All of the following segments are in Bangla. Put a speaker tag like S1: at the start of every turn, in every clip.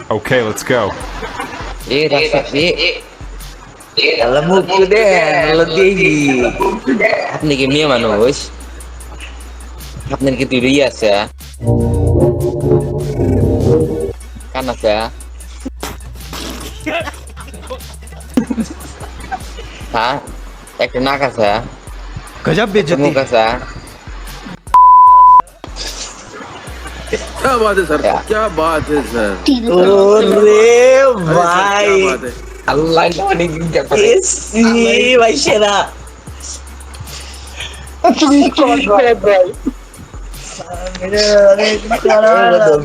S1: Okay, let's go.
S2: আল্লাহ মুখ দেন আল্লাহ দেখি আপনি কি মেয়ে মানুষ আপনার কি তুই আছে কান আছে হ্যাঁ একটা নাক আছে
S3: गजब
S2: একটা
S3: बेइज्जती
S2: মুখ
S3: है
S2: আছে
S4: क्या बात है सर क्या बात है सर
S2: ওরে
S4: अरे सर
S2: ভাই
S4: क्या बात है
S2: আল্লাহ অনেক এসি ভাই সেরা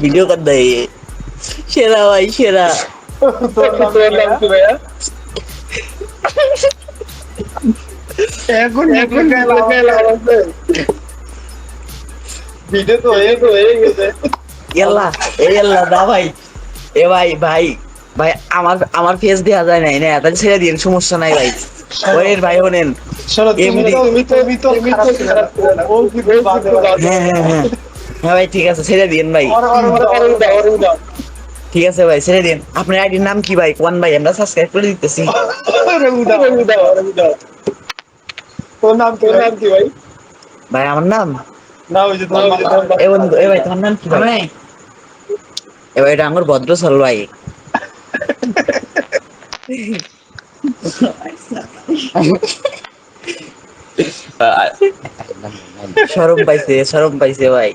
S2: ভিডিও কর দেয় সেরা ভাই সেরা
S5: এখন ভিডিও তো হয়ে গেছে
S2: ইয়াল্লা এই আল্লাহ দা ভাই এ ভাই ভাই ভাই আমার আমার ফেস দেয়া যায় নাই না তাহলে ছেড়ে দিন সমস্যা নাই ভাই ওরের ভাই ওনেন
S5: শোনো
S2: এমডি
S5: তুমি তো খারাপ ছিল না ও কিন্তু বাজে
S2: হ্যাঁ হ্যাঁ হ্যাঁ হ্যাঁ ভাই ঠিক আছে ছেড়ে দিন ভাই ঠিক আছে ভাই ছেড়ে দিন আপনার আইডির নাম কি ভাই কোন ভাই আমরা সাবস্ক্রাইব করে দিতেছি
S5: তোর নাম কি ভাই
S2: ভাই আমার নাম
S5: না ওই যে তোমার
S2: এ বন্ধু এ ভাই তোমার নাম কি ভাই এ ভাই এটা আমার ভদ্র সল ভাই শরম পাইছে ভাই